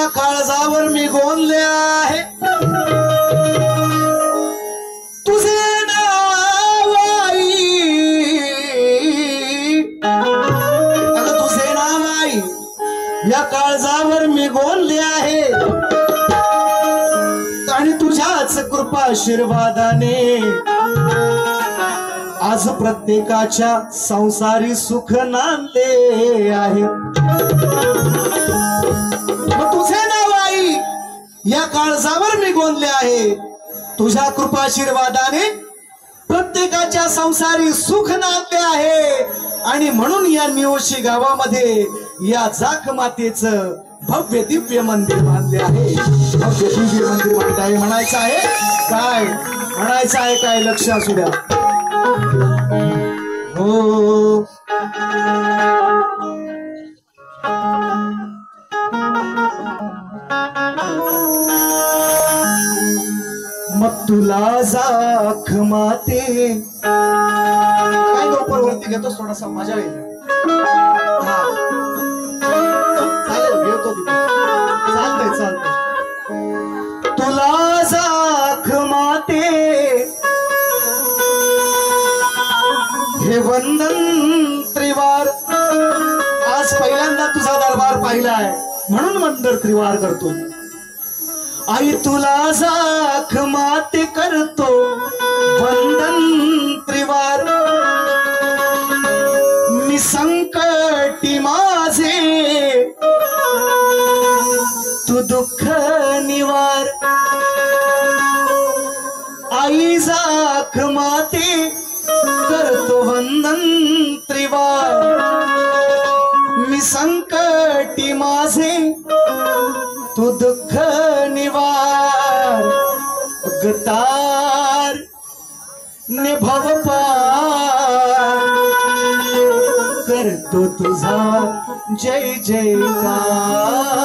या काळजावर मी गोंधले आहे तुझे नाव आई, अगं तुझे नाव आई या काळजावर मी गोंधले आहे आणि तुझ्याच कृपा आशीर्वादाने आज प्रत्येकाच्या संसारी सुख नांदले आहे। तुझे नाव आई या काळजावर मी गोंधले आहे तुझ्या कृपा आशीर्वादाने प्रत्येकाच्या संसारी सुख नांदले आहे आणि म्हणून या निवशी गावामध्ये या जाख मातेचं भव्य दिव्य मंदिर बांधले आहे। भव्य दिव्य मंदिर बांधले आहे म्हणायचं आहे काय, म्हणायचं आहे काय, लक्ष असू द्या हो। मग तुला जाख माते काय लवकर वरती घेतो थोडासा मजा येईल। चालतंय चालतंय। तुला जाख माते हे वंदन त्रिवार, आज पहिल्यांदा तुझा दरबार पाहिलाय म्हणून वंदन त्रिवार करतो। आई तुला जाख माते करतो वंदन त्रिवार, मी संकटी माझे तू दुःख निवार। आई जाख माते करतो वंदन त्रिवार, मी संकटी माझे तू दुःख निवार। गतार निभव पार करतो तुझा जय जयकार।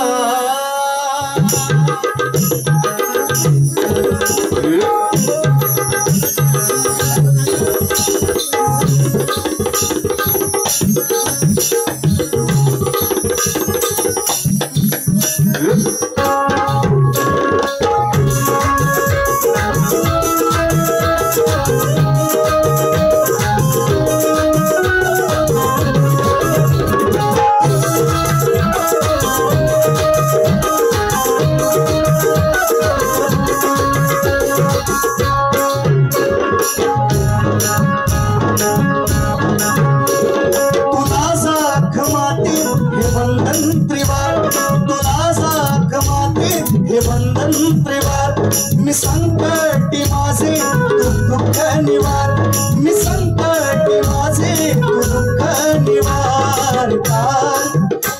मी संकटी माझे तू दुःख निवार, मी संकटी माझे तू दुःख निवार। तार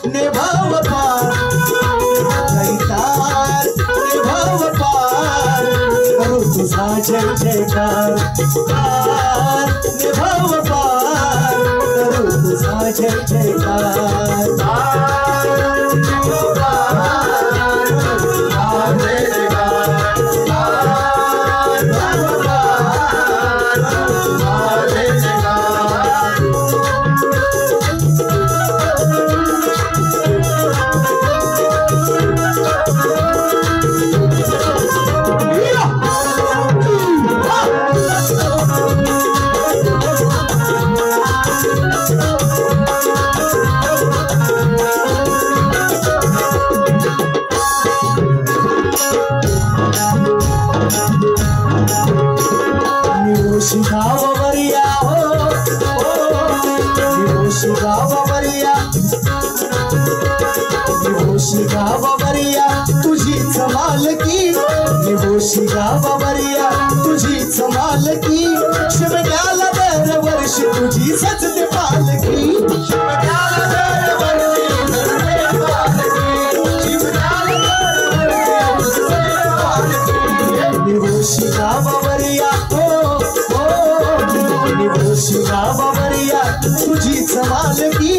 निभाव पार, तार निभाव पार करू तुझा जय जयकार। तार निभाव पार करू तुझा जय जयकार। तार निभाव पार गावावरिया हो निवोशी गावावरिया तुझीच मालकी, निवोशी गावावरिया तुझीच मालकी। शिमग्याला दरवर्षी तुझी सजते पालकी, शिमग्याला दरवर्षी निवोशी गावावरिया निवोशी गावावरिया तुझीच मालकी,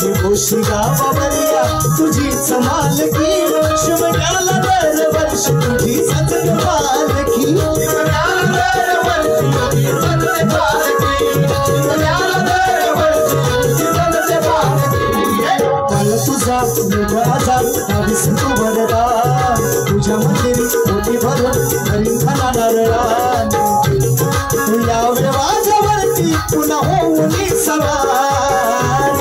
निवोशी गावावरिया तुझीच मालकी। शिमग्याला दरवर्षी तुझी सजते पालकी, शिमग्याला दरवर्षी तुझी सजते पालकी, शिमग्याला दरवर्षी तुझी सजते पालकी। तुझा निघाचा विष्णू वरदा सवार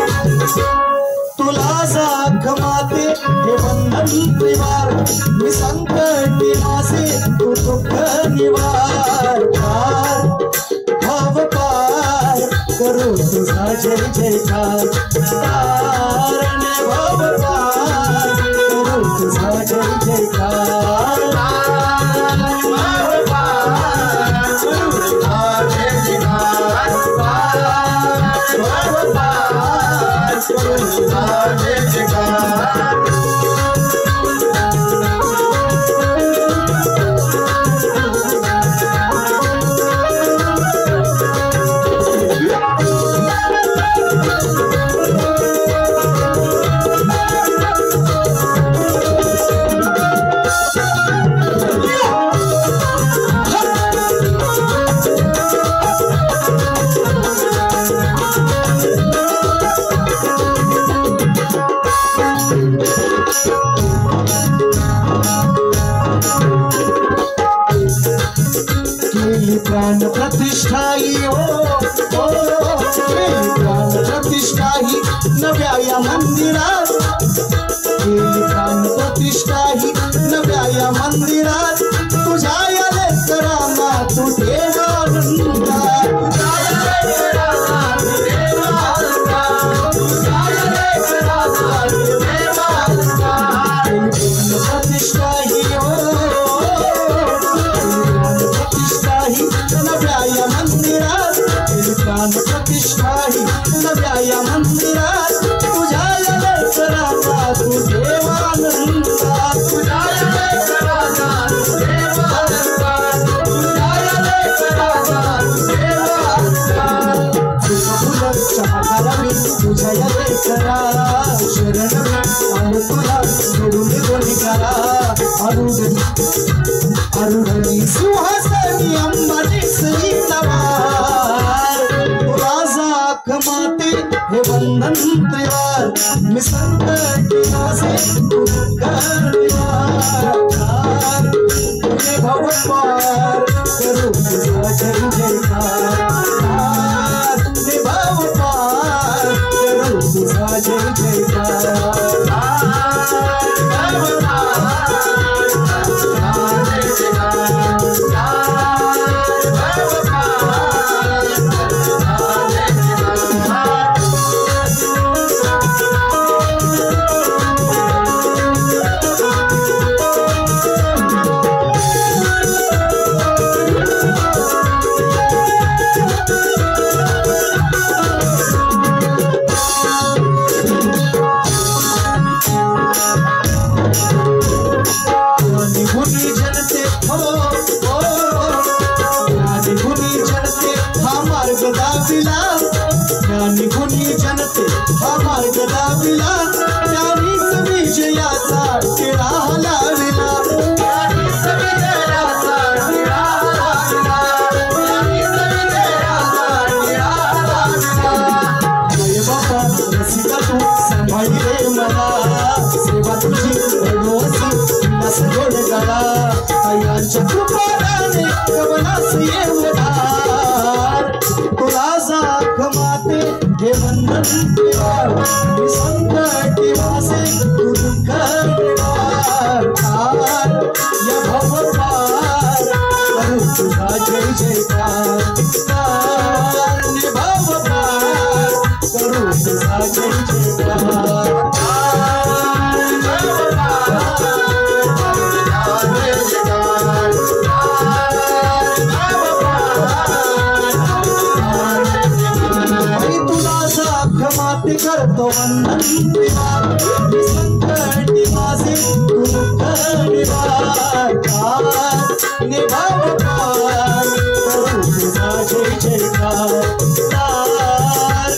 तुला जाख माते हे बंधन त्रिवार मी संकटी माझे तू दुःख निवार भाव पार करू तुझा जय जयकार तारणे भाव पार करू तुझा जय जयकार भाव पार करू तुझा जय जयकार भाव पार करू तुझा जय जयकार प्राण प्रतिष्ठाई प्राण प्रतिष्ठाही नव्या या मंदिरात प्राण प्रतिष्ठाही नव्या या मंदिरात तुझ्या या लेकरांना तू प्रतिष्ठाही नव्या मंदिरात प्राण प्रतिष्ठाही नव्या या मंदिरात तुझ्या या लेकरांना तू देवानंदा तुझ्या या लेकरांना तू देवानंदा तुझ्या या लेकरांना तू देवानंदा चमकारावी तुझ्या या लेकरा शरण आणि तुला सोडून कोणी करा अरुणी सुहासनी अंबानी सई तवार तुला जाख माते हे बंधन त्रिवार मी संकटी माझे तू करणार तुझे भव पार करू तुझा जय जयकार तुझे भव पार करू तुझा जय जयकार निघुनी जनते हा मार्ग दाविला त्यानीच विजयाचा टिळा लाविला त्यानीच विजयाचा टिळा लाविला त्यानीच विजयाचा टिळा लाविला जय बाबा रसिका तू सांभाळी रे मला सेवा तुझी रडोसी नस गोड गळा यांच्या कृपाने कमलास येवणार तुला जाख माते हे बंधन त्रिवार मी संकटी वासे तू दुःख निवार या भव पार करू तुझा जय जयकार भव पार करू तुझा जय जयकार करतो वंदन त्रिवार संकटी माझे तू निवार निभाव पार करू तुझा जय जयकार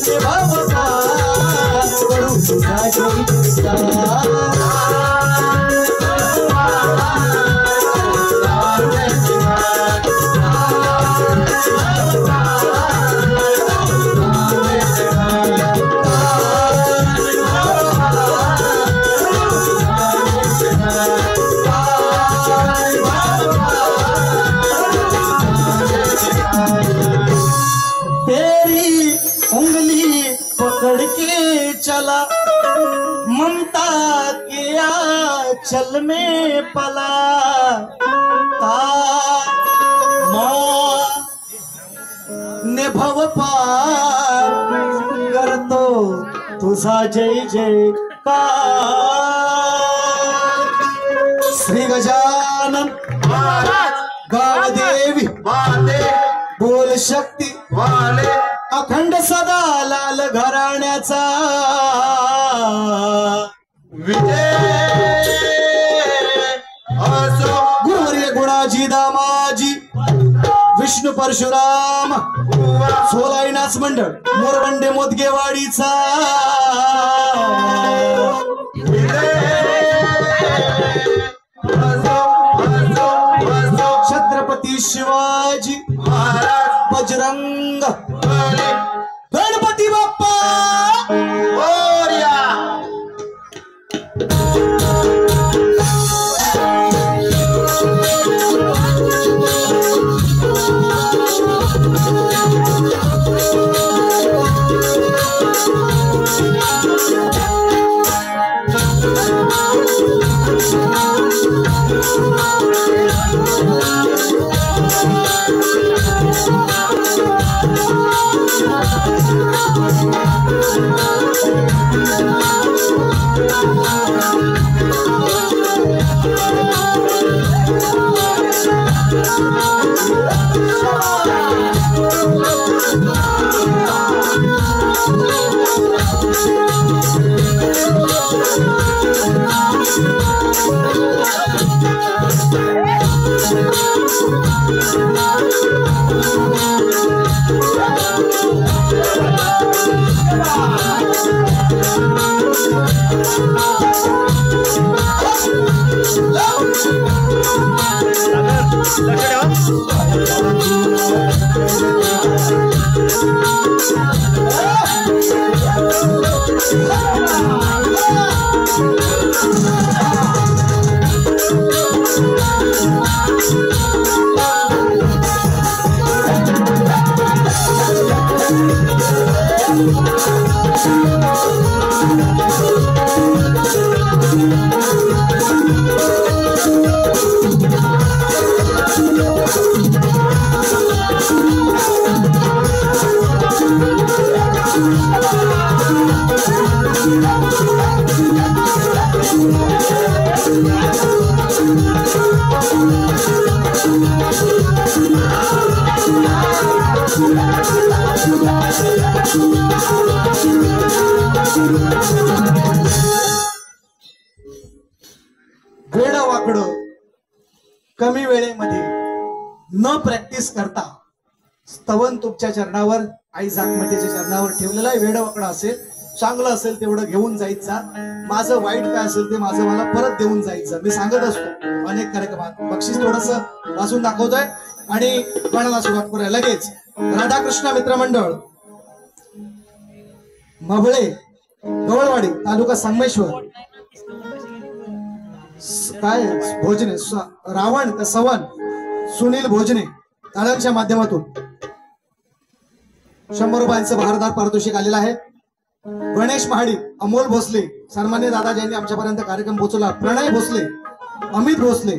निभाव पार करू तुझा जय जयकार तेरी उंगली लेके चला ममता के आंचल में पला ने भव पार करतो तुझा जय जयकार श्री गजानन गावदेवी बोल शक्ती वाले अखंड सदा लाल घराण्याचा विजय असो गुरुवर्य गुणाजी दामाजी विष्णू परशुराम सोलाईनाच मंडळ मोरबंडे मोदगेवाडीचा छत्रपती शिवाजी बजरंग गणपती बाप्पा मोरया। वेडा वाकड कमी वेळेमध्ये न प्रॅक्टिस करता स्तवन तुमच्या चरणावर आई जागमतीच्या चरणावर ठेवलेला आहे। वेडा वाकड असेल चांगलं असेल तेवढं घेऊन जायचं, माझं वाईट काय असेल ते माझं मला परत देऊन जायचं। मी सांगत असतो अनेक कार्यक्रमात बक्षीस थोडस वाचून दाखवतोय आणि गणाला सुरुवात करूया लगेच। राधाकृष्ण मित्रमंडळ मभळे गवळवाडी तालुका संगमेश्वर काय भोजने रावण का सवन सुनील भोजने ताळ्यांच्या माध्यमातून 100 रुपयांचं भारदार पारितोषिक आलेलं आहे। गणेश महाडी अमोल भोसले सन्मान्य दादा ज्यांनी आमच्यापर्यंत कार्यक्रम पोहोचवला, प्रणय भोसले अमित भोसले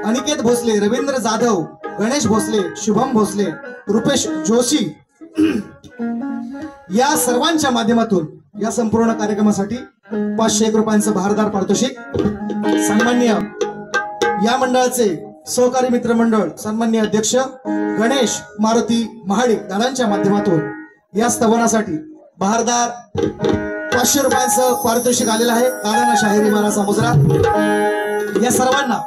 अनिकेत भोसले रवींद्र जाधव गणेश भोसले शुभम भोसले रुपेश जोशी या सर्वांच्या माध्यमातून या संपूर्ण कार्यक्रमासाठी 501 रुपयांचं भारदार पारितोषिक सन्मान्य या मंडळाचे सहकारी मित्रमंडळ सन्मान्य अध्यक्ष गणेश मारुती महाडी दादांच्या माध्यमातून या स्तवनासाठी भारदार 500 रुपयांचं पारितोषिक आलेलं आहे। दादांना शाहिरी मानाचा मुजरा। या सर्वांना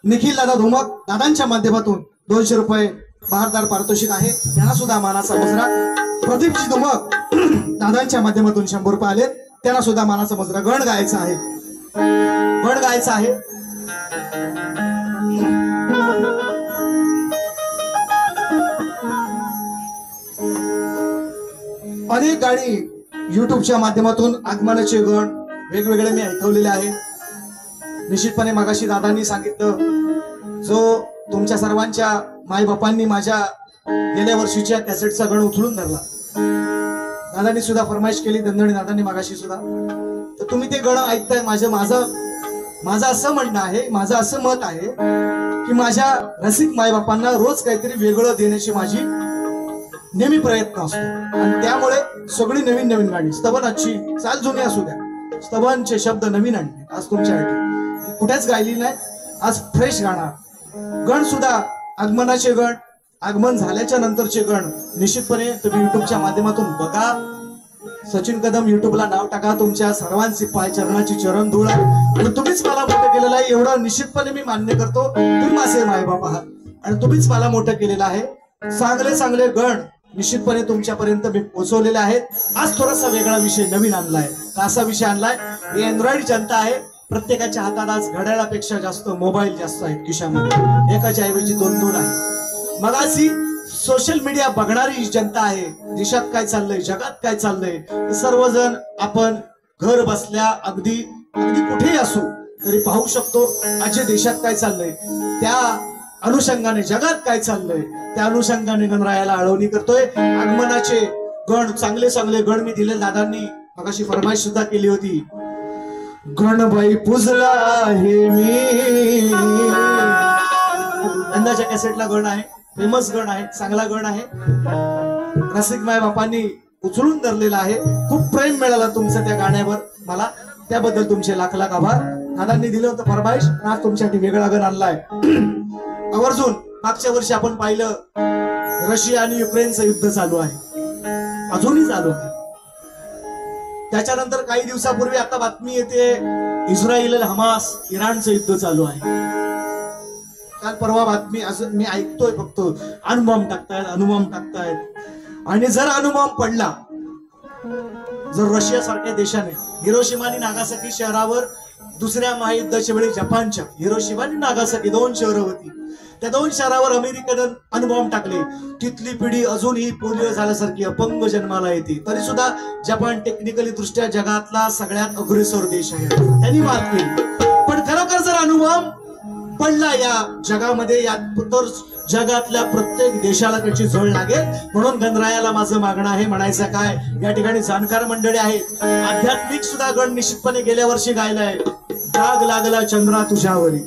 निखिल दादा धुमक दादांच्या माध्यमातून 200 रुपये भारदार पारितोषिक आहे, त्यांना सुद्धा मानाचा मुजरा। प्रदीपजी धुमक दादांच्या माध्यमातून 100 रुपये आले, त्यांना सुद्धा मानाचा मुजरा। गण गायचा आहे, गण गायचा आहे। अनेक गाणी युट्यूबच्या माध्यमातून आगमनाचे गण वेगवेगळे मी ऐकवलेले आहे। निश्चितपणे मागाशी दादांनी सांगितलं जो तुमच्या सर्वांच्या मायबापांनी माझ्या गेल्या वर्षीच्या कॅसेटचा गण उचलून धरला दादांनी सुद्धा फरमाईश केली, दंदणी दादांनी मागाशी सुद्धा, तर तुम्ही ते गाणं ऐकताय. माझं असं म्हणणं आहे, माझं असं मत आहे की माझ्या रसिक मायबापांना रोज काहीतरी वेगळं देण्याची माझी नेहमी प्रयत्न असतो. आणि त्यामुळे सगळी नवीन नवीन गाणी, स्तबनाची चाल जुनी असू द्या, स्तबनचे शब्द नवीन आणले आज तुमच्यासाठी, कुठेच गायली नाही. आज फ्रेश गाणं, गण सुद्धा आगमनाचे गण, आगमन झाल्याच्या नंतरचे गण निश्चितपणे तुम्ही युट्यूबच्या माध्यमातून बघा. सचिन कदम युट्यूबला नाव टाका, तुमच्या सर्वांची पाय चरणाची चरण धूळ आणि तुम्हीच मला मोठं केलेलं आहे एवढं निश्चितपणे मी मान्य करतो. तुम्ही माझे मायबाप आहात आणि तुम्हीच मला मोठं केलेलं आहे. चांगले चांगले गण निश्चितपणे तुमच्यापर्यंत मी पोहोचवलेले आहेत. आज थोडासा वेगळा विषय नवीन आणलाय. असा विषय आणलाय, ही अँड्रॉइड जनता आहे, प्रत्येकाच्या हातात आज घड्याळापेक्षा जास्त मोबाईल जास्त आहेत खिशामध्ये, एकाच्या ऐवजी दोन दोन आहे. मग अशी सोशल मीडिया बघणारी जनता आहे. देशात काय चाललंय, जगात काय चाललंय, सर्वजण आपण घर बसल्या अगदी कुठेही असू तरी पाहू शकतो. आज देशात काय चाललंय, त्या अनुषंगाने जगात काय चाललंय, त्या अनुषंगाने गणरायाला आळवणी करतोय. आगमनाचे गण, चांगले चांगले गण मी दिले. दादांनी मगाशी फरमाईश सुद्धा केली होती, गणबाई पुजला हे मी. यंदाच्या कॅसेटला गण आहे, फेमस गण आहे, चांगला गण आहे, रसिक माय बापांनी उचलून धरलेला आहे. खूप प्रेम मिळालं तुमचं त्या गाण्यावर मला, त्याबद्दल तुमचे लाख लाख आभार. दादांनी दिलं होतं फरमाईश, आज तुमच्यासाठी वेगळा गण आणलाय. आवर्जून मागच्या वर्षी आपण पाहिलं रशिया आणि युक्रेनचं युद्ध चालू आहे, अजूनही चालू आहे. त्याच्यानंतर काही दिवसापूर्वी आता बातमी येते इस्रायल हमास इराणचं युद्ध चालू आहे. काल परवा बातमी असं मी ऐकतोय फक्त, अणुबॉम्ब टाकतायत. आणि जर अणुबॉम्ब पडला, जर रशिया सारख्या देशाने हिरोशिमा आणि नागासाकी शहरावर दुसऱ्या महायुद्धाच्या वेळी जपानच्या हिरोशिमा आणि नागासाकी दोन शहरं होती, त्या दोन शहरावर अमेरिकेनं अणुबॉम्ब टाकले. तिथली पिढी अजूनही पोलिओ झाल्यासारखी अपंग जन्माला येते. तरी सुद्धा जपान टेक्निकली दृष्ट्या जगातला सगळ्यात अग्रेसर देश आहे, त्यांनी मात केली. पण खरोखर जर अणुबॉम्ब पडला या जगामध्ये, या तर जगातल्या प्रत्येक देशाला त्याची झळ लागेल. म्हणून गणरायाला माझं मागणं आहे. म्हणायचं काय, या ठिकाणी जाणकार मंडळी आहेत, आध्यात्मिक सुद्धा गण निश्चितपणे गेल्या वर्षी गायलाय, डाग लागला चंद्रा तुझ्यावरी.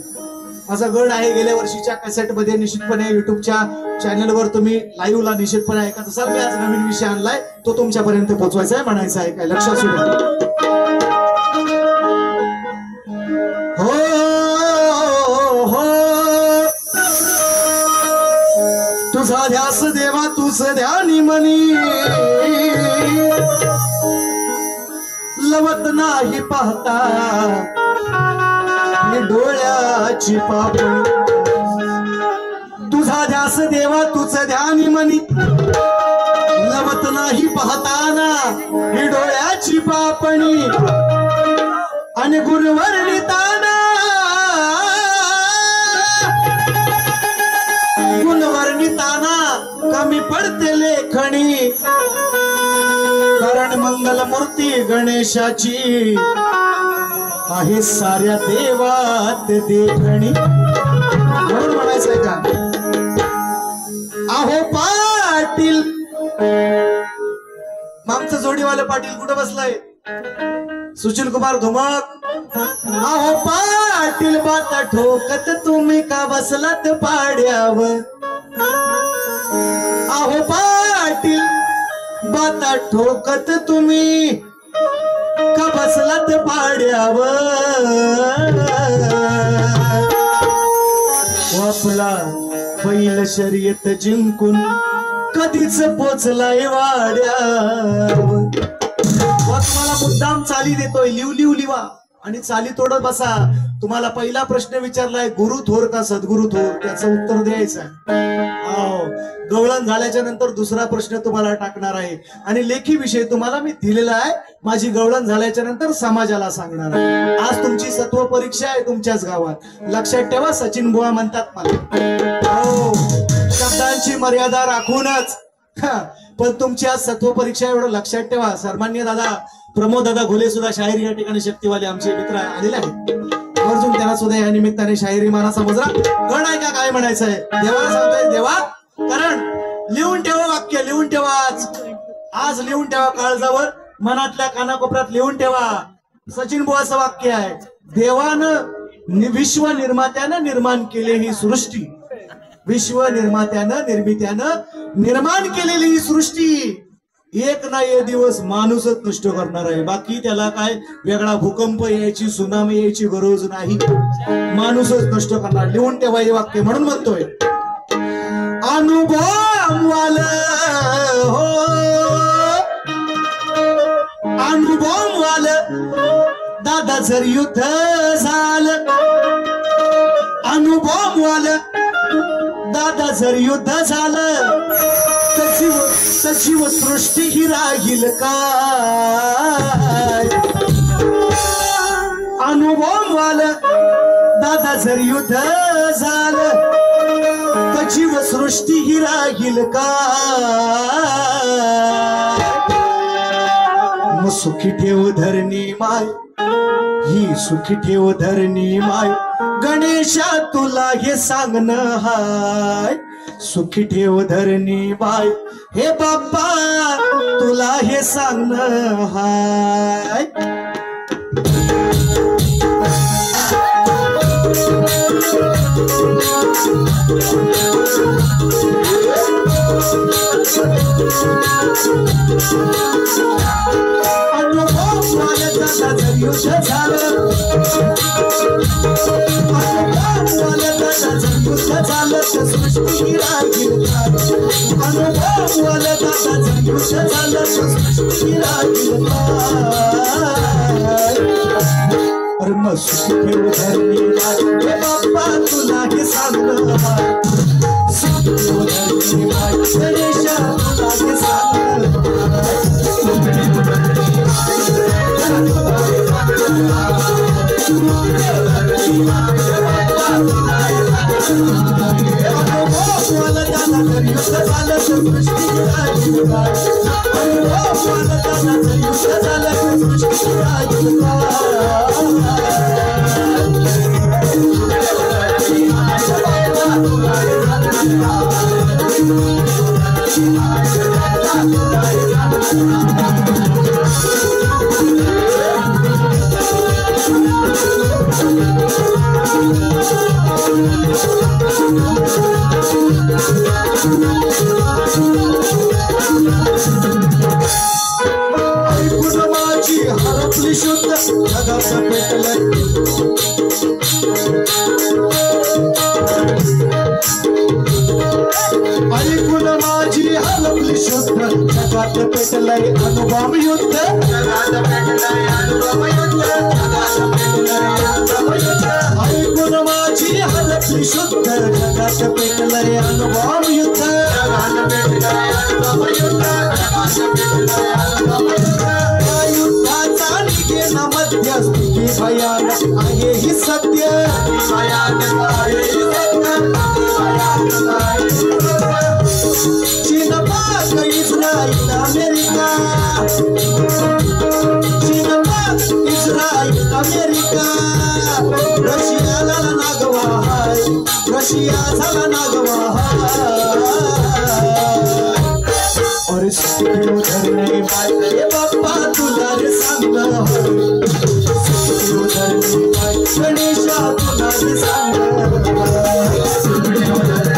माझा गण आहे गेल्या वर्षीच्या कॅसेट मध्ये, निश्चितपणे युट्यूबच्या चॅनलवर तुम्ही लाईव्हला निश्चितपणे ऐकत असाल. मी आज नवीन विषय आणलाय, तो तुमच्यापर्यंत पोहोचवायचा आहे. म्हणायचं आहे काय, लक्षात असू द्या. तुझा ध्यास देवा तूच ध्यानी मनी, लवत नाही पाहता डोळ्याची पापणी. तुझा ध्यास देवा तूच ध्यानी मनी, लवत नाही पाहताना ही डोळ्याची पापणी. आणि गुणवर्णिताना कमी पडते लेखणी. कारण मंगल मूर्ती गणेशाची आहे साऱ्या देवात देखणी. म्हणून म्हणायचंय का, अहो पाटील, आमचं जोडीवाले पाटील कुठं बसलाय, सुशील कुमार धुमक. अहो पाटील बाता ठोकत तुम्ही का बसलात पाड्यावर. अहो पाटील बाता ठोकत तुम्ही का बसलात पाड्यावर. आपला बैल शर्यत जिंकून कधीच पोचलाय वाड्यावर. तुम्हाला मुद्दाम चाली देतोय, लिव लिवा आणि चाली तोडत बसा. तुम्हाला पहिला प्रश्न विचारलाय, गुरु थोर का सद्गुरु थोर, त्याचं उत्तर द्यायचं. गवळण झाल्याच्या नंतर दुसरा प्रश्न तुम्हाला टाकणार आहे आणि लेखी विषय तुम्हाला मी दिलेला आहे. माझी गवळण झाल्याच्या नंतर समाजाला सांगणार आहे. आज तुमची सत्व परीक्षा आहे तुमच्याच गावात, लक्षात ठेवा. सचिन बुवा म्हणतात मला, हो शब्दांची मर्यादा राखूनच, पण तुमची आज सत्व परीक्षा एवढं लक्षात ठेवा. सन्मान्य दादा प्रमोद दादा घोले सुद्धा शाहिरी या ठिकाणी शक्तीवाले आमचे मित्र आलेले आहेत. अर्जुन त्यांना सुद्धा या निमित्ताने शाहिरी माना समजला. गण आहे का काय म्हणायचंय, देवाला सांगतोय देवा. कारण लिहून ठेवा, वाक्य लिहून ठेवा. आज लिहून ठेवा काळजावर, मनातल्या कानाकोपऱ्यात लिहून ठेवा. सचिन बुवाचं वाक्य आहे, देवानं विश्व निर्मात्यानं निर्माण केले ही सृष्टी, विश्व निर्मित्यानं निर्माण केलेली ही सृष्टी एक ना एक दिवस माणूसच नष्ट करणार आहे. बाकी त्याला काय वेगळा भूकंप यायची, सुनामी यायची गरज नाही, माणूसच नष्ट करणार. लिहून ठेवा हे वाक्य. म्हणून म्हणतोय अनुभव हो, अनुभव दादा जर युद्ध झालं, अनुभव दादा जर युद्ध झालं, सजीव सृष्टी ही राहील काय. अनुभव दादा जर युद्ध झालं, सजीव सृष्टी ही राहील काय. मग सुखी ठेव धरणी माय, ही सुखी ठेव धरणी माय, गणेशा तुला हे सांगणं हाय. सुखी ठेव धरणी बाय, हे बाप्पा तुला हे सांगणं हाय. अनुभव दादा जर युद्ध झालं, युद्ध झालं तर सृष्टी ही राहील काय. अनुभव दादा जर युद्ध झालं तर सृष्टी ही राहील काय. अरे मग सुखी ठेव धरणी बाय, हे बाप्पा तुला हे सांगणं हाय. सुखी ठेव धरणी बाय, गणेशा तुला हे सांगणं हाय. माझी हरपली शुद्ध जगात पेटलंय, ऐकून माझी हरपली शुद्ध जगात पेटलंय. अनुभव युद्ध जगात पेटलंय, अनुभव युद्ध जगात पेटलंय, अनुभव युद्ध. ऐकून माझी हरपली शुद्ध जगात पेटलंय, अनुभव युद्ध जगात पेटलंय, अनुभव युद्ध जगात पेटलंय, अनुभव युद्ध. युद्धाचा निघेना मध्यस्थिती भयानक आहे ही सत्य, भयानक आहे ही सत्य, भयानक आहे. चीन पाक इस्राईल अमेरिका, चीन पाक इस्राईल अमेरिका, रशियाला नागवा हाय, रशिया झाला नागवा हाय. और सुखी ठेव धरणी बाय, हे बाप्पा तुला रे सांगणं हाय. सुखी ठेव धरणी बाय, गणेशा तुला रे सांगणं हाय. सुखी ठेव धरणी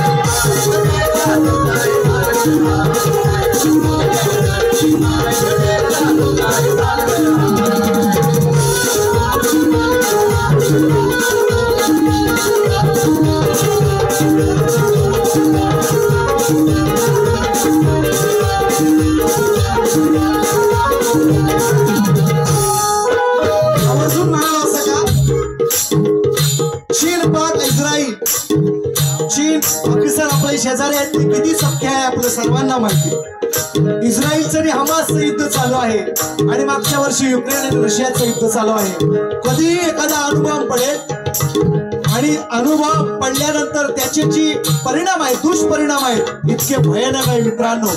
चीन पाकिस्तान आपले शेजारी आहेत, ते किती सख्य आहे आपलं सर्वांना माहिती. इस्रायलचं आणि हमासचं युद्ध चालू आहे आणि मागच्या वर्षी युक्रेन आणि रशियाचं युद्ध चालू आहे. कधी एखादा अणुबॉम्ब पडेल आणि अणुबॉम्ब पडल्यानंतर त्याचे जे परिणाम आहेत, दुष्परिणाम आहेत, इतके भयानक आहे मित्रांनो.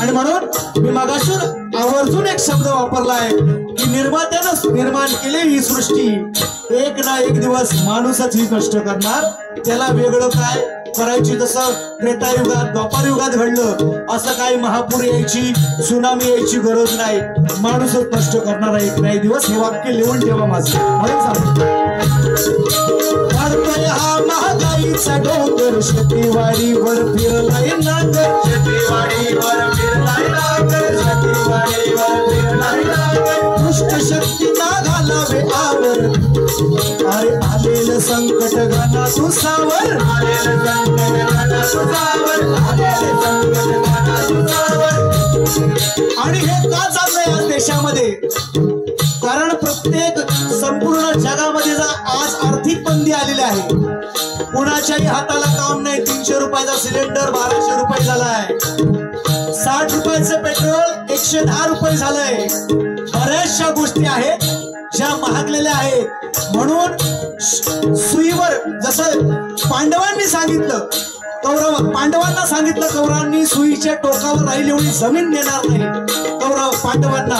आणि म्हणून मी मागासून आवर्जून एक शब्द वापरला आहे की निर्मात्यानं निर्माण केली ही सृष्टी एक ना एक दिवस माणूसच ही नष्ट करणार. त्याला वेगळं काय, करायची, जसं त्रेतायुगात द्वापार युगात घडलं असं काही महापूर यायची, सुनामी यायची गरज नाही. माणूसच नष्ट करणारा एक नाही दिवस. हे वाक्य लिहून ठेवा माझं. म्हणून सांगतो हा महागाईचा डोंगर, शेतीवाडीवर फिरलाय नांगर, शेतीवाडीवर फिरलाय नांगर, शेतीवाडीवर फिरलाय नांगर. दुष्ट शक्तींना घालावे आवर, अरे आलेलं संकट घाला तू सावर, आलेलं संकट घाला तू सावर, आलेलं संकट घाला तू सावर. आणि हे का चाललंय आज देशामध्ये? कारण प्रत्येक संपूर्ण जगामध्ये आज आर्थिक मंदी आलेली आहे. कुणाच्याही हाताला काम नाही. 300 रुपयाचा सिलेंडर 1200 रुपये झालाय. 60 रुपयाचं पेट्रोल 110 रुपये झालंय. बऱ्याचशा गोष्टी आहेत ज्या महागलेल्या आहेत. म्हणून सुईवर, जसं पांडवांनी सांगितलं, पांडवांना सांगितलं, कौरवांनी सुईच्या टोकावर राहिली एवढी जमीन देणार नाही कौरव पांडवांना.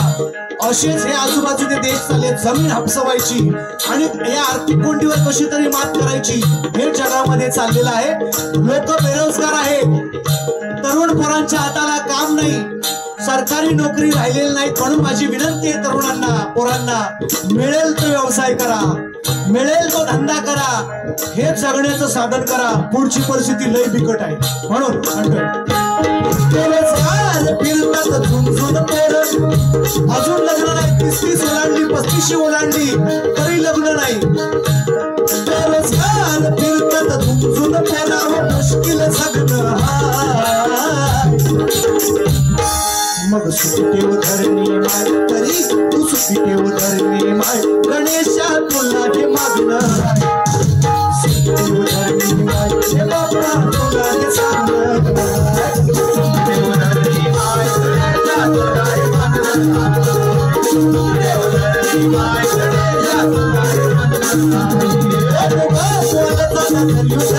असेच हे आजूबाजूचे देश चालले, जमीन हपसवायची आणि या आर्थिक कोंडीवर कशी तरी मात करायची, हे जगामध्ये चाललेलं आहे. लोक बेरोजगार आहेत, तरुण पोरांच्या हाताला काम नाही, सरकारी नोकरी राहिलेली नाही. म्हणून माझी विनंती आहे तरुणांना, पोरांना, मिळेल तो व्यवसाय करा, मिळेल तो धंदा करा, हे जगण्याचं साधन करा. पुढची परिस्थिती लय बिकट आहे. म्हणून फिरतात झुंझुन पोर, अजून लग्न नाही, 30 ओलांडली, 35 ओलांडली तरी लग्न नाही. फिरतात झुंझुन पोरावर मुश्किल जगणं. मग सुखदेव धरणी माय, तरी तू सुखदेव धरणी माय, गणेशा तुला हे मागणं. सुखदेव धरणी माय, हे बाबा तुला हे सांगणं. सुखदेव धरणी माय, गणेशा तुला हे मागणं. सुखदेव धरणी माय, गणेशा तुला हे मागणं.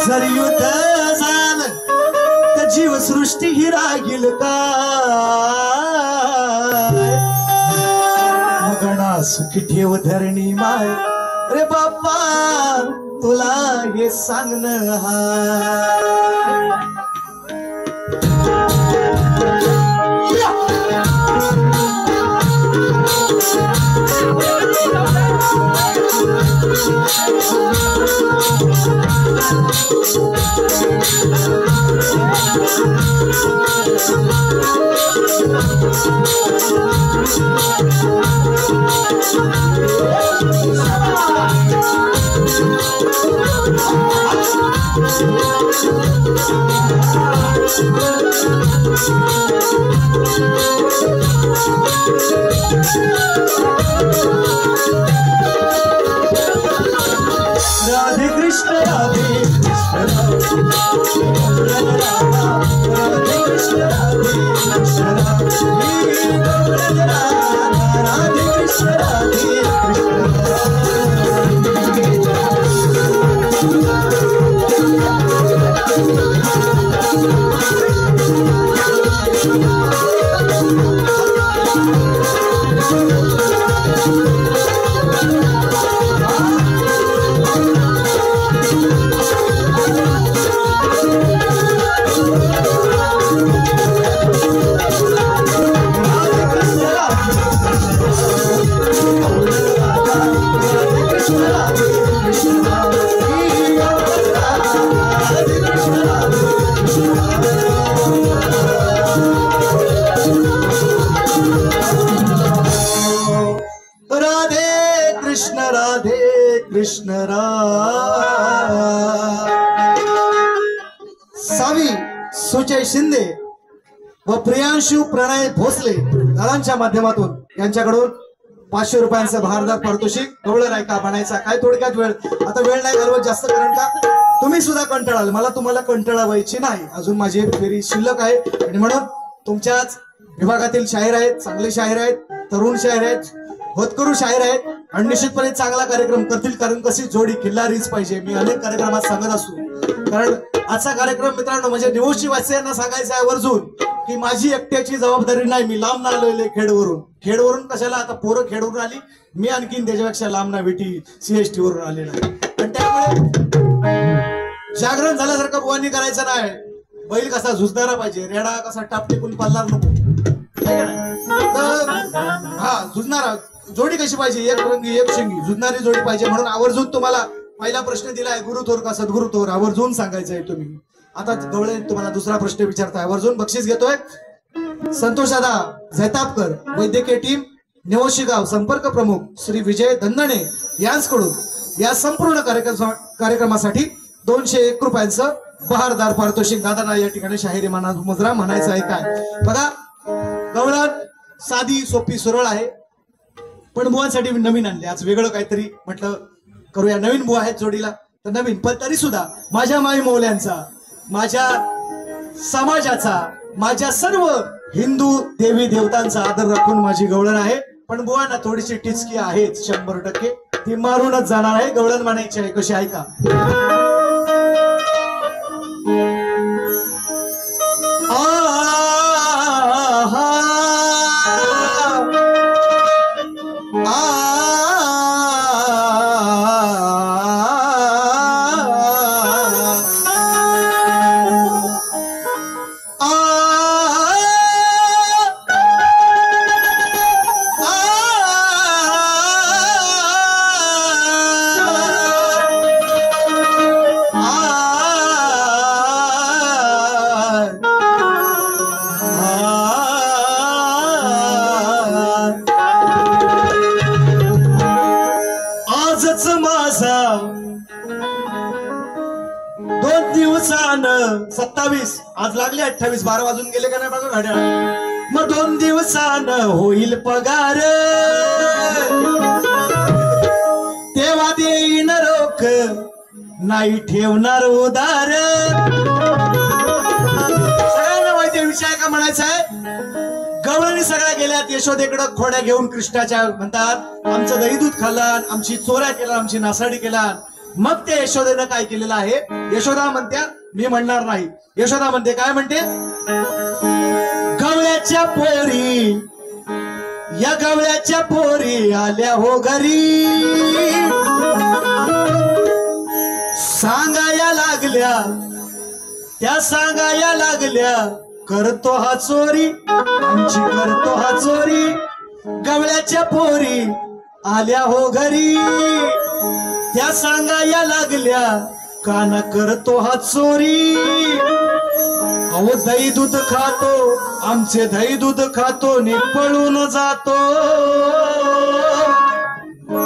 जर युद्ध झालं तर जीवसृष्टी ही राहील काय? मगणा सुखी ठेव धरणी माय, रे बाप्पा तुला हे सांगणं हाय. राधे कृष्ण राधे कृष्ण राधे कृष्ण राधे कृष्ण राधे कृष्ण राधे कृष्ण सावी सुजय शिंदे व प्रियांशु प्रणय भोसले दळांच्या माध्यमातून यांच्याकडून 500 रुपयांचं भारदार पारितोषिक. गवळण नाही का म्हणायचा काय थोडक्यात वेळ, आता वेळ नाही घालवत जास्त, कारण का तुम्ही सुद्धा कंटाळाल, मला तुम्हाला कंटाळावायची नाही. अजून माझी एक फेरी शिल्लक आहे आणि म्हणून तुमच्याच विभागातील शाहीर आहेत, चांगले शाहीर आहेत, तरुण शाहीर आहेत, होतकरू शाहीर आहेत आणि निश्चितपणे चांगला कार्यक्रम करतील, कारण कशी जोडी खिल्लारीच पाहिजे. मी अनेक कार्यक्रमात सांगत असतो, कारण आजचा कार्यक्रम मित्रांनो म्हणजे निवोशी वासियांना सांगायचं आहे वर्जून की माझी एकट्याची जबाबदारी नाही. मी लांब ना आलेले खेडवरून कशाला, आता पोरं खेडवरून आली, मी आणखीन त्याच्यापेक्षा लांब ना बेटी CST वरून आलेला आहे. आणि त्यामुळे जागरण झाल्यासारखं बुवांनी करायचं नाही. बैल कसा झुजणारा पाहिजे, रेडा कसा टाप टिकून पडणार नको, हा झुजणारा जोडी कशी पाहिजे, एक रंगी एक शिंगी झुजणारी जोडी पाहिजे. म्हणून आवर्जून तुम्हाला पहिला प्रश्न दिलाय, गुरु थोर का सद्गुरु थोर, आवर्जून सांगायचं आहे तुम्ही. आता गवळे तुम्हाला दुसरा प्रश्न विचारताय, आवर्जून बक्षीस घेतोय. संतोष दादा जैतापकर, वैद्यकीय टीम, नेवोशीगाव, संपर्क प्रमुख श्री विजय धंदणे यांच्याकडून या संपूर्ण कार्यक्रमासाठी 201 रुपयांचं बहारदार पारितोषिक. दादांना या ठिकाणी शाहिरी मुजरा म्हणायचं आहे काय बघा. गवळण साधी सोपी सरळ आहे, पण बुवांसाठी नवीन आणले, आज वेगळं काहीतरी म्हटलं करूया. नवीन बुवा आहेत जोडीला तर नवीन, पण तरी सुद्धा माझ्या माई मौल्यांचा, माझ्या समाजाचा, माझ्या सर्व हिंदू देवी देवतांचा आदर राखून माझी गवळण आहे. पण बुवांना थोडीशी टिचकी आहेच 100%, ती मारूनच जाणार आहे. गवळण म्हणायची आहे, कशी आहे का. माझा 2 दिवसानं 27, आज लागले 28, 12 वाजून गेले का नाही बघा घड्याळ. मग 2 दिवसानं होईल पगार, तेव्हा देईन रोख नाही ठेवणार उधार. सगळ्यांना माहिती विषय का म्हणायचा आहे. गवळणी सगळ्या गेल्यात यशोदेकडे खोड्या घेऊन कृष्णाच्या, म्हणतात आमचं दही दूध खाल्लं, आमची चोऱ्या केला, आमची नासाडी केला. मग ते यशोदेनं काय केलेलं आहे. यशोदा म्हणत्या, मी म्हणणार नाही, यशोदा म्हणते काय म्हणते. गवळ्याच्या पोरी, या गवळ्याच्या पोरी आल्या हो घरी, सांगाया लागल्या, त्या सांगाया लागल्या, करतो हा चोरी, आमची करतो हा चोरी. गवळ्याच्या पोरी आल्या हो घरी, त्या सांगाया लागल्या, काना करतो हा चोरी. अहो दही दूध खातो, आमचे दही दूध खातो, नि पळून जातो.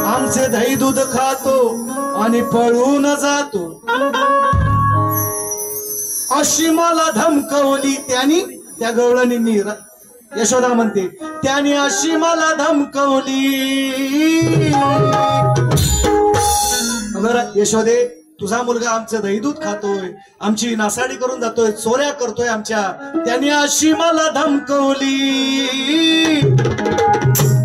आमचे दही दूध खातो आणि पळून जातो. अशी मला धमकवली त्यांनी, त्या गवळणींनी, यशोदा म्हणते त्याने अशी मला धमकवली. यशोदे, तुझा मुलगा आमचं दही दूध खातोय, आमची नासाडी करून जातोय, चोऱ्या करतोय आमच्या, त्याने अशी मला धमकवली.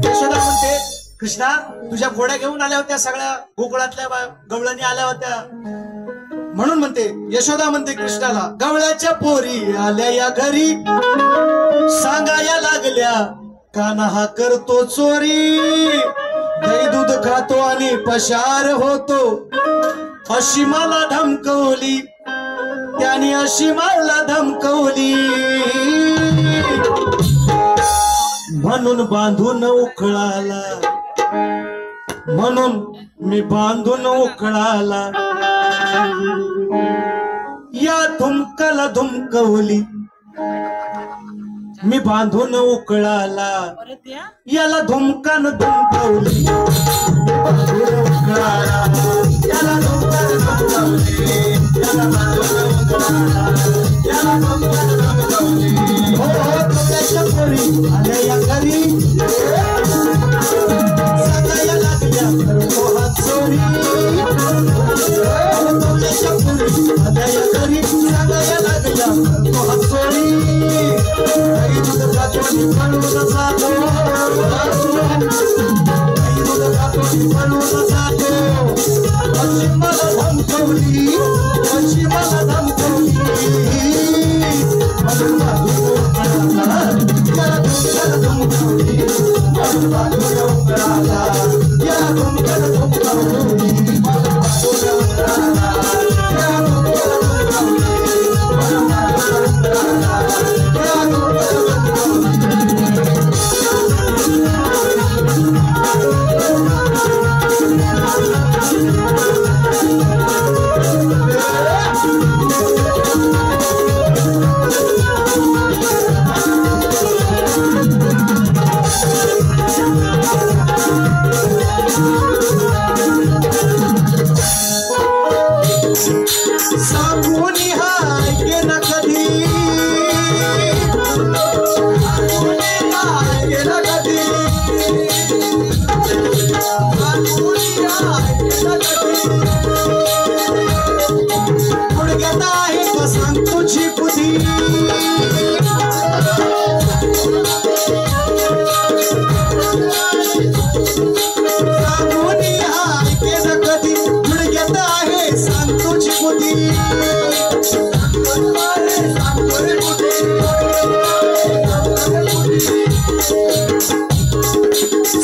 यशोदा म्हणते कृष्णा, तुझ्या घोड्या घेऊन आल्या होत्या, सगळ्या गोकुळातल्या गवळणी आल्या होत्या. म्हणून म्हणते यशोदा म्हणते कृष्णाला, गवळ्याच्या पोरी आल्या या घरी, सांगाया लागल्या, काना हा करतो चोरी. दही दूध खातो आणि पशार होतो, अशी मला धमकवली, त्याने अशी मला धमकवली. म्हणून बांधून उकळाला, म्हणून मी बांधून उकळाला, या धुमकाला धुमकवली, मी बांधून उकळाला, याला धुमकान धुमकवली. उकळाला, याला धुमकान धुमकवली, याला बांधून उकळाला, याला धुमकान धुमकवली. हो हो, गवळ्याच्या पोरी आल्या या घरी, लागल्या करतो हात सोडी आई दूध कातोडी पळून जातो आई दूध कातोडी पळून जातो अशी मला धमकवली अशी मला धमकवली म्हणून बाजूला उकळाला याला तुमच्याला धमकवली म्हणून बाजूला उकळाला याला तुमच्याला धमकवली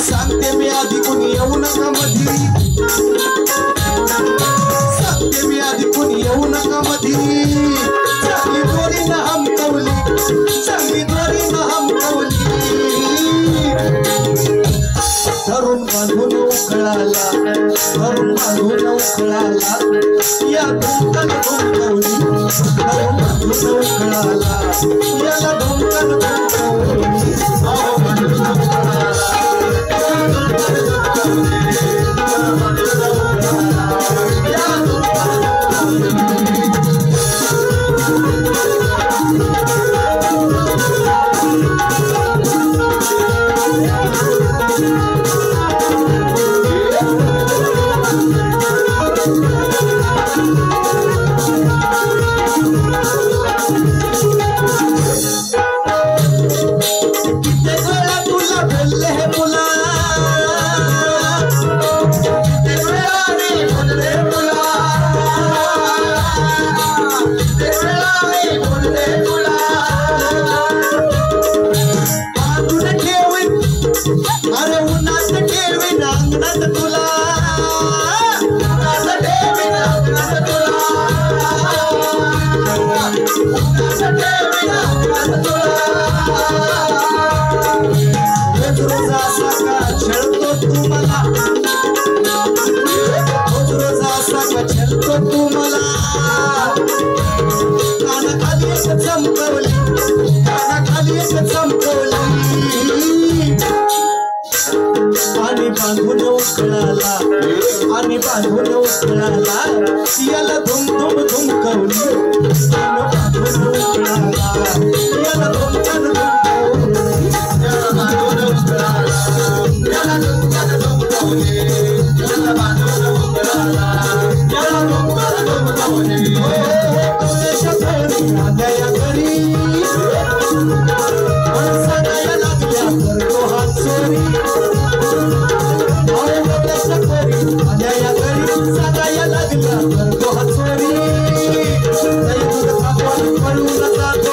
सांगते मी आधी कोणी येऊ नका मधी सांगते मी आधी कोणी येऊ नका मधी चांगली दोरी न हमकवली चांगली दोरी न हमकवली धरून बांधून उकळाला धरून बांधून उकळाला या धुमकन धुमकवली धरून बांधून उकळाला याला धुमकन धुमकवली बांधून उकळाला आणि बांधून उकळाला याला धुम धुम धुमकवली बांधून उकळाला याला धुमकन धुमकवली याला बांधून उकळाला याला धुमकन धुमकवली याला बांधून उकळाला याला धुमकन धुमकवली आल्या घरी सगळ्या लागल्या करतो हात सोडी आल्या घरी सगळ्या लागल्या करतो हात सोडी पळून जातो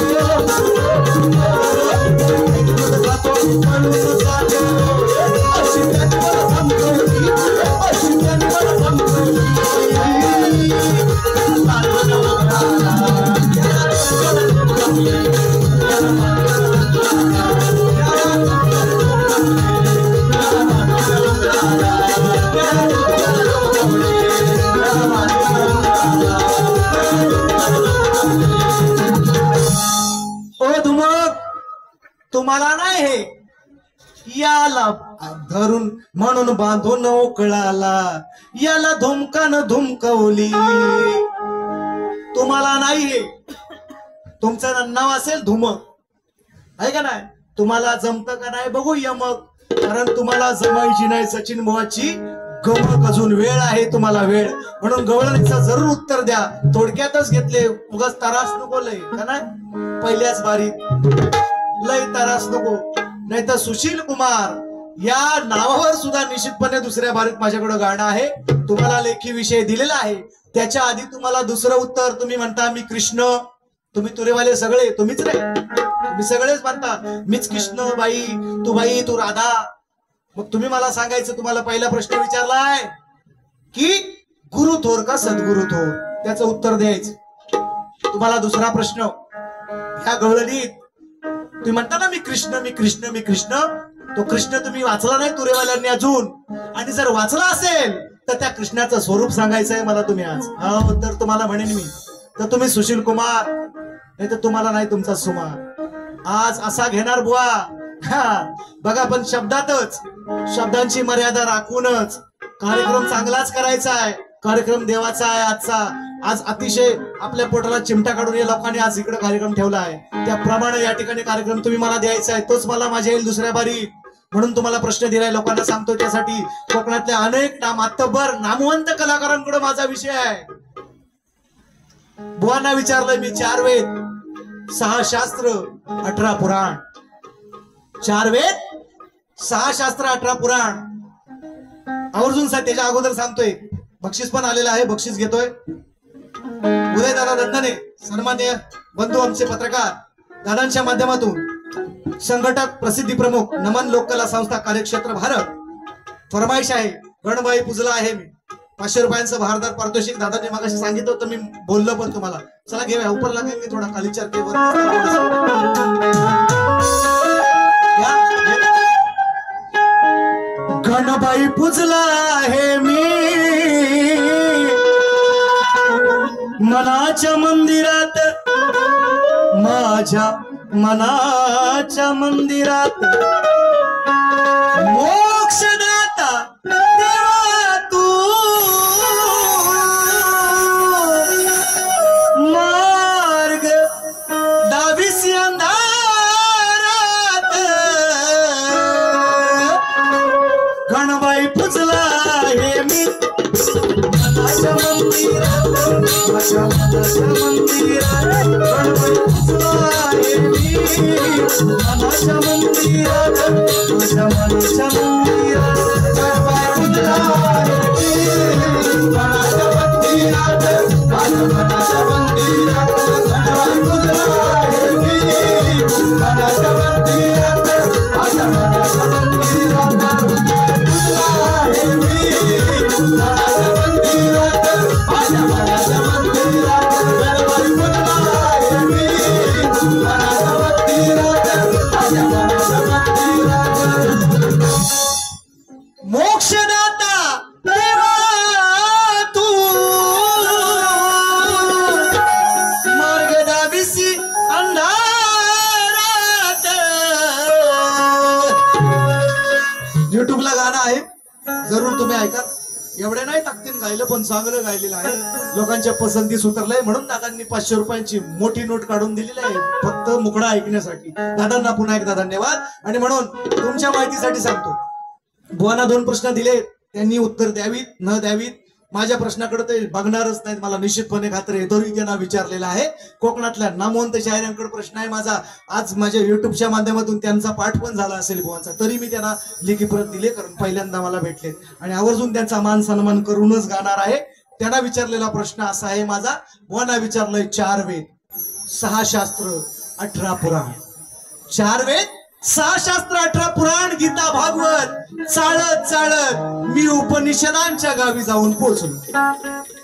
पळून जातो अशी त्याने मला धमकवली अशी त्याने मला धमकवली तुम्हाला नाही हे याला धरून म्हणून बांधून उकळाला याला धुमकान धुमकवली तुम्हाला नाही हे तुमचं नाव असेल धुमक आहे का नाही तुम्हाला जमतं का नाही बघूया मग कारण तुम्हाला जमायची नाही सचिन भावाची गवळ अजून वेळ आहे तुम्हाला वेळ, म्हणून गवळणीचं जरूर उत्तर द्या. थोडक्यातच घेतले, उगाच तरास नको लय का नाही, पहिल्याच बारीत लय तरास नको. नाही तर सुशील कुमार या नावावर सुद्धा निश्चितपणे दुसऱ्या बारीत माझ्याकडे गाणं आहे. तुम्हाला लेखी विषय दिलेला आहे. त्याच्या आधी तुम्हाला दुसरं उत्तर, तुम्ही म्हणता मी कृष्ण, तुम्ही तुरेवाले सगळे तुम्हीच रे, तुम्ही सगळेच म्हणता मीच कृष्ण बाई तू राधा. मग तुम्ही मला सांगायचं, तुम्हाला पहिला प्रश्न विचारलाय की गुरु थोर का सद्गुरु थोर, त्याचं उत्तर द्यायचं. तुम्हाला दुसरा प्रश्न, ह्या गवळणीत तुम्ही म्हणता ना मी कृष्ण, तो कृष्ण तुम्ही वाचला नाही तुरेवाल्यांनी अजून, आणि जर वाचला असेल तर त्या कृष्णाचं स्वरूप सांगायचंय मला तुम्ही आज. हो तर तुम्हाला म्हणेन मी, तर तुम्ही सुशील कुमार, नाही तर तुम्हाला नाही तुमचा सुमार. आज असा घेणार बुवा. बघा, पण शब्दांची मर्यादा राखूनच कार्यक्रम चांगलाच करायचा आहे. कार्यक्रम देवाचा आहे आजचा. आज अतिशय आपल्या पोटाला चिमटा काढून या लोकांनी आज इकडे कार्यक्रम ठेवला आहे. त्याप्रमाणे या ठिकाणी कार्यक्रम तुम्ही मला द्यायचा आहे, तोच मला माझ्या येईल दुसऱ्या बारी. म्हणून तुम्हाला प्रश्न दिलाय, लोकांना सांगतो. त्यासाठी कोकणातल्या अनेक मातब्बर नामवंत कलाकारांकडे माझा विषय आहे. बुवांना विचारलंय मी, 4 वेद 6 शास्त्र 18 पुराण. 4 वेद 6 शास्त्र 18 पुराण. आवर्जून त्याच्या अगोदर सांगतोय, बक्षीस पण आलेलं आहे, बक्षीस घेतोय. उदयदादा दंदने सन्मान्य बंधू, आमचे पत्रकार दादांच्या माध्यमातून संघटक प्रसिद्धी प्रमुख नमन लोककला संस्था कार्यक्षेत्र भारत. फरमाईश आहे, गणबाई पूजला आहे मी, 500 रुपयांचं भारदार पारितोषिक. दादांनी मागाशी सांगितलं होतं, मी बोललो पण तुम्हाला. चला घेऊया, उपर लागेल थोडा खाली चर्चेवर. गणबाई पूजला आहे मी मनाच्या मंदिरात, माझ्या मनाच्या मंदिरात. मोक्षदाता देवा तू, मार्ग दाविसी अंधारात. गणबाई पूजला हे मी मनाच्या मंदिरात, माझ्या मनाच्या मंदिरात. गणबाई पूजला हे मी मनाच्या मंदिरात, माझ्या मनाच्या मंदिरात. गणबाई पूजला हे मी मनाच्या मंदिरात, माझ्या मनाच्या मंदिरात. गणबाई पूजला हे मी मनाच्या मंदिरात, माझ्या मनाच्या मंदिरात. मोक्षदाता देवा तू, मार्ग दाविसी अंधारात. युट्यूबला गाणं आहे, जरूर तुम्ही ऐका. एवढे नाही ताकदीन गायलं, पण चांगलं गायलेलं आहे, लोकांच्या पसंतीस उतरलंय. म्हणून दादांनी 500 रुपयांची मोठी नोट काढून दिलेली आहे, फक्त मुकडा ऐकण्यासाठी. दादांना पुन्हा एकदा धन्यवाद. आणि म्हणून तुमच्या माहितीसाठी सांगतो, बुवांना 2 प्रश्न दिले, त्यांनी उत्तर द्यावीत न द्यावीत माझ्या प्रश्नाकडे ते बघणारच नाहीत, मला निश्चितपणे खात्री आहे. तरी त्यांना विचारलेला आहे. कोकणातल्या नामवंत शायरांकडे प्रश्न आहे माझा. आज माझ्या युट्यूबच्या माध्यमातून त्यांचा पाठ पण झाला असेल बुवांचा, तरी मी त्यांना लेखी परत दिले, कारण पहिल्यांदा मला भेटले. आणि आवर्जून त्यांचा मान सन्मान करूनच गाणार आहे. त्यांना विचारलेला प्रश्न असा आहे माझा. बुवांना विचारलंय, 4 वेद 6 शास्त्र 18 पुराण. 4 वेद 6 शास्त्र 18 पुराण, गीता भागवत. चालत चालत मी उपनिषदांच्या गावी जाऊन पोहोचलो.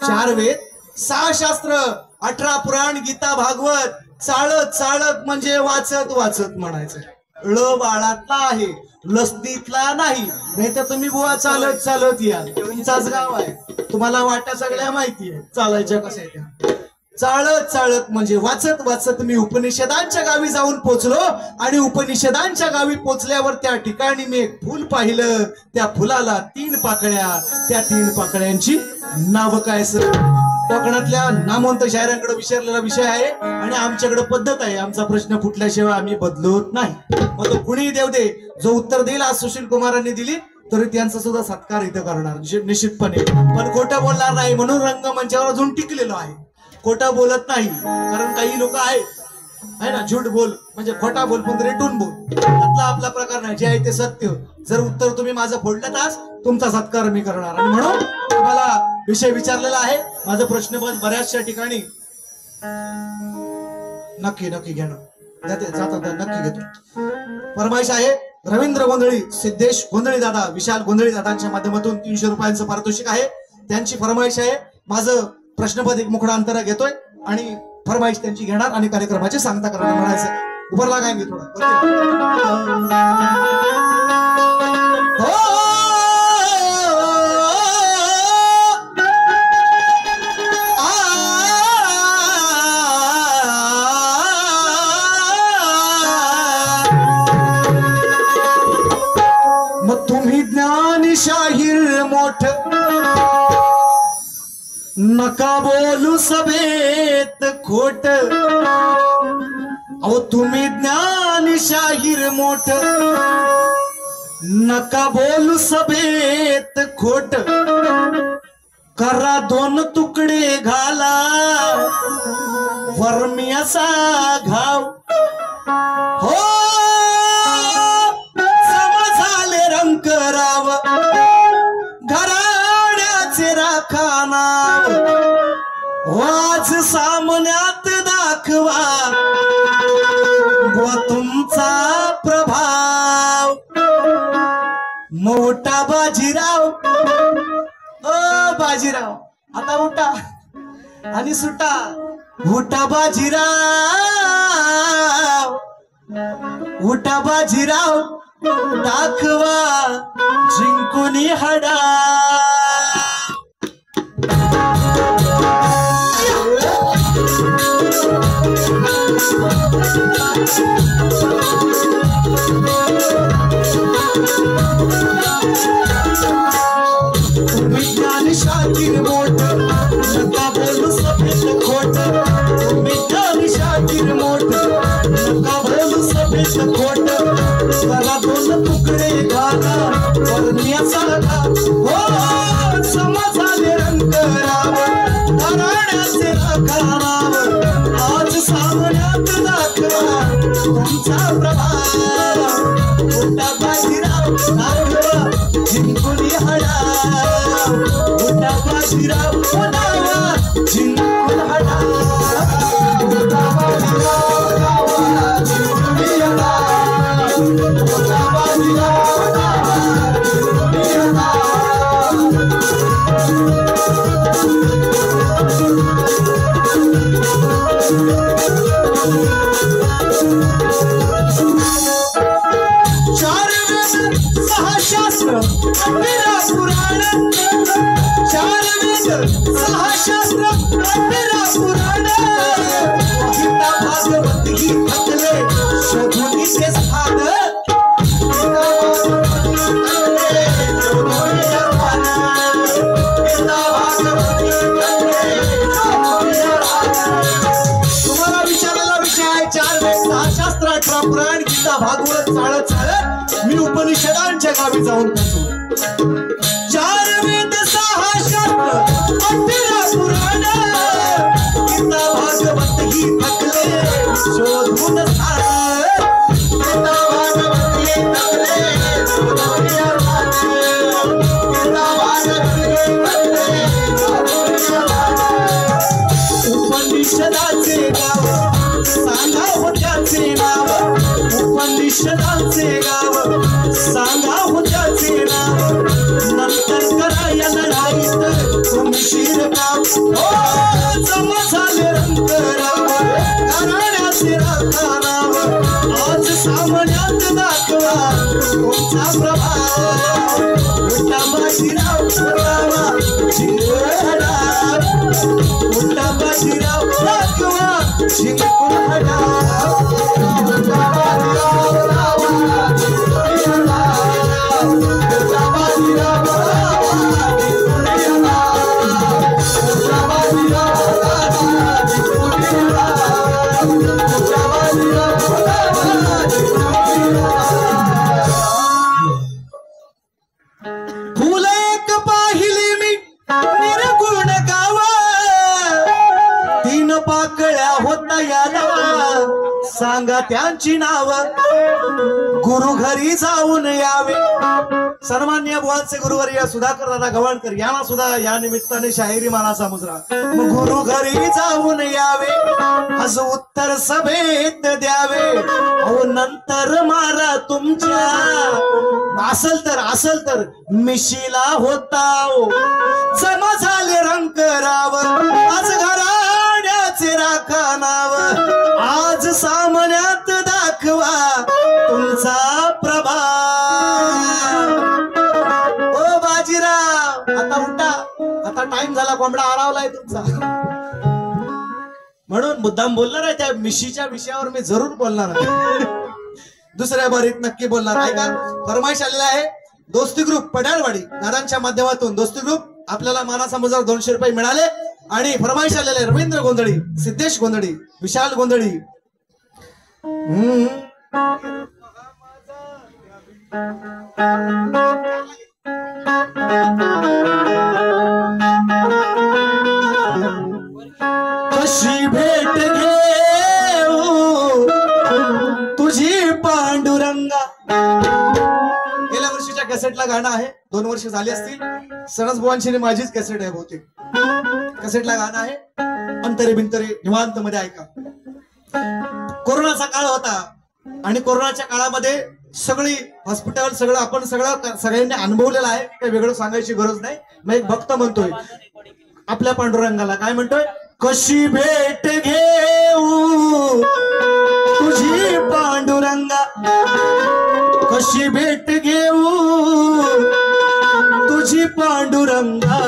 4 वेद 6 शास्त्र 18 पुराण, गीता भागवत. चालत चालत म्हणजे वाचत वाचत म्हणायचं. ळ बाळातला आहे, लसदीतला नाही. नाही तर तुम्ही बुवा चालत चालत या, तुमचाच गाव आहे, तुम्हाला वाट्या सगळ्या माहिती आहे चालायच्या कशा त्या. चालत चालत म्हणजे वाचत वाचत मी उपनिषदांच्या गावी जाऊन पोचलो. आणि उपनिषदांच्या गावी पोचल्यावर त्या ठिकाणी मी एक फुल पाहिलं. त्या फुलाला 3 पाकळ्या, त्या 3 पाकळ्यांची नाव काय सर? कोकणातल्या नामवंत शायरांकडे विचारलेला विषय आहे, आणि आमच्याकडे पद्धत आहे, आमचा प्रश्न फुटल्याशिवाय आम्ही बदलत नाही. मग तो कुणी देव दे, जो उत्तर देईल आज सुशील कुमारांनी दिली तरी त्यांचा सुद्धा सत्कार इथं करणार निश्चितपणे, पण खोटं बोलणार नाही म्हणून रंगमंचावर अजून टिकलेलो आहे. खोटं बोलत नाही, कारण काही लोक आहे ना, झूट बोल म्हणजे खोटा बोल पण रेटून बोल, त्यातला आपला प्रकार नाही. जे आहे ते सत्य. जर उत्तर तुम्ही माझं फोडलं तास तुमचा सत्कार मी करणार. आणि म्हणून तुम्हाला विषय विचारलेला आहे. माझं प्रश्नपत्र बऱ्याचशा ठिकाणी नक्की घेणं जातात, नक्की घेतो. फरमाईश आहे रवींद्र गोंधळी, सिद्धेश गोंधळी दादा, विशाल गोंधळी दादांच्या माध्यमातून 300 रुपयांचं पारितोषिक आहे. त्यांची फरमाईश आहे. माझं प्रश्नपत्र एक मुखडा अंतरा घेतोय आणि फरमाईश त्यांची घेणार आणि कार्यक्रमाची सांगता करणार. म्हणायचं उभं लागायचे थोडं. मग तुम्ही ज्ञानशाहीर मोठ नका बोलू सभेत खोट. अहो तुम्ही ज्ञानशाहीर मोठ नका बोलू सभेत खोट. करा 2 तुकडे घाला वर्मियाचा घाव. हो समजाले रंकराव घराण्याचे राखानाव. वाज सामन्यात दाखवा व तुमचा प्रभाव. मोठा बाजीराव, ओ बाजीराव आता उठा आणि सुटा. उठा बाजीराव, उठा बाजीराव, दाखवा जिंकुनी हडा. तुम्ही ज्ञानशाहीर मोठ नका बोलू सभेत खोट. तुम्ही ज्ञानशाहीर मोठ नका बोलू सभेत खोट. करा 2 तुकडे घाला वर्मियाचा घाव. हो समाजाले रंकराव घराण्याचे राखानाव. आज सामन्यात दाखवा तुमचा प्रभाव. मोठा बाजीराव दाखवा जिंकुनी हडा. मोठा बाजीराव दावा जिंकुन हडा. मोठा बाजीराव दावा जिंकुनी हडा. मोठा बाजीराव दावा जिंकुनी हडा. चार वेद 6 शास्त्र 15 पुराण. 4 वेद 6 शास्त्र 15 पुराण. गीता भागवत ही थकले शोधून ते स्थान. तुम्हाला विचारायला विषय आहे 4 वेद 6 शास्त्र 18 पुराण गीता भागवत चालत चालत मी उपनिषदांच्या गावी जाऊन पोहोचलो. 4 वेद 6 शास्त्र 18 पुराण. गीता भागवत ही थकले शोधून स्थान. गीता भागवत ही थकले शोधून स्थान. गीता भागवत ही थकले शोधून स्थान. उपनिषदाचे गाव सांगा होत्याचे नाव. उपनिषदाचे गाव सांगा होत्याचे नाव. नंतर कराया लढाईत तुम्ही शिरकाव. हो समजाले रंकराव घराण्याचे राखानाव. आज सामन्यात दाखवा तुमचा प्रभाव. मोठा बाजीराव दावा जिंकुन हडा. मोठा बाजीराव दाखवा जिंकुन हडा. मोठा बाजीराव दावा जिंकुन हडा. मोठा बाजीराव दावा जिंकुन हडा. मोठा बाजीराव दावा जिंकुन हडा. मोठा बाजीराव दावा जिंकुन हडा. सांगा त्यांची नाव, गुरु घरी जाऊन यावे. सन्मान्य बुवांचे गुरुवर्य सुधाकर दादा गवाणकर यांना सुद्धा या निमित्ताने शाहिरी मानाचा मुजरा. गुरु घरी जाऊन यावे, आज उत्तर सभेत द्यावे, अहो नंतर मारा तुमच्या. असल तर मिशीला होता जमा झाले रंगराव, आज घराण्याचे राखा नाव, आज सामन्यात दाखवा तुमचा प्रभाव. ओ बाजीराव आता उठा, आता टाइम झाला, कोंबडा आरावलाय तुमचा. म्हणून मुद्दाम बोलणार आहे, त्या मिशीच्या विषयावर मी जरूर बोलणार आहे, दुसऱ्या बारीत नक्की बोलणार आहे. का फरमाईश आलेला आहे दोस्ती ग्रुप पडाळवाडी दादांच्या माध्यमातून. दोस्ती ग्रुप आपल्याला मानाचा मुजरा 200 रुपये मिळाले. आणि फरमाईश आलेले रवींद्र गोंधळी, सिद्धेश गोंधळी, विशाल गोंधळी. कशी भेट घेऊ तुझी पांडुरंगा. गेल्या वर्षीच्या कॅसेटला गाणं आहे, 2 वर्ष झाली असतील. सणस बुवांची माझीच कॅसेट आहे बहुतेक. कॅसेटला गाणं आहे, अंतरे बिंतरे निवांत मध्ये ऐका. कोरोनाचा काळ होता आणि कोरोनाच्या काळामध्ये सगळी हॉस्पिटल सगळं आपण सगळ्यांनी अनुभवलेलं आहे, काही वेगळं सांगायची गरज नाही. मग एक भक्त म्हणतोय आपल्या पांडुरंगाला, काय म्हणतोय? कशी भेट घेऊ तुझी पांडुरंगा, कशी भेट घेऊ तुझी पांडुरंगा,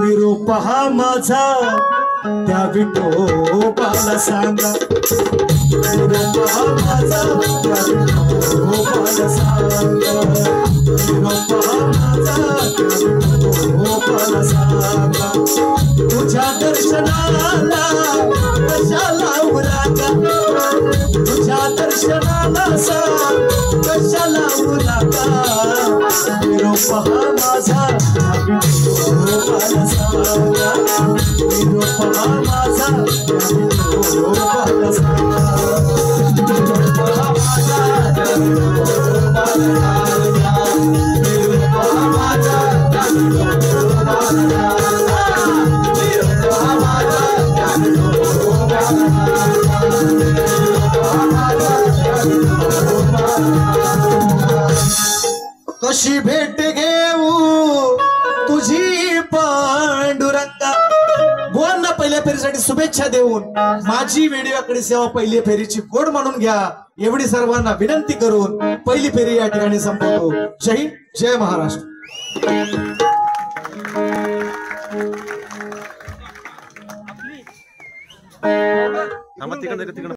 निरोप हा माझा त्या विठोबाला सांगा, निरोप हा माझा त्या विठोबाला सांगा, निरोप हा माझा त्या विठोबाला सांगा. तुझ्या दर्शनाला कशाला उरागा, तुझ्या दर्शनाला कशाला उरागा, निरोप हा माझा विठोबाला सांगा, निरोप हा माझा विठोबाला सांगा, निरोप हा माझा विठोबाला सांगा, निरोप हा माझा विठोबाला सांगा. कशी भेट घेऊ तुझी पांडुरंगा. बुवांना पहिल्या फेरीसाठी शुभेच्छा देऊन माझी व्हिडिओकडे सेवा पहिली फेरीची कोड म्हणून घ्या एवढी सर्वांना विनंती करून पहिली फेरी या ठिकाणी संपवतो. जय हिंद, जय महाराष्ट्र. तिकडे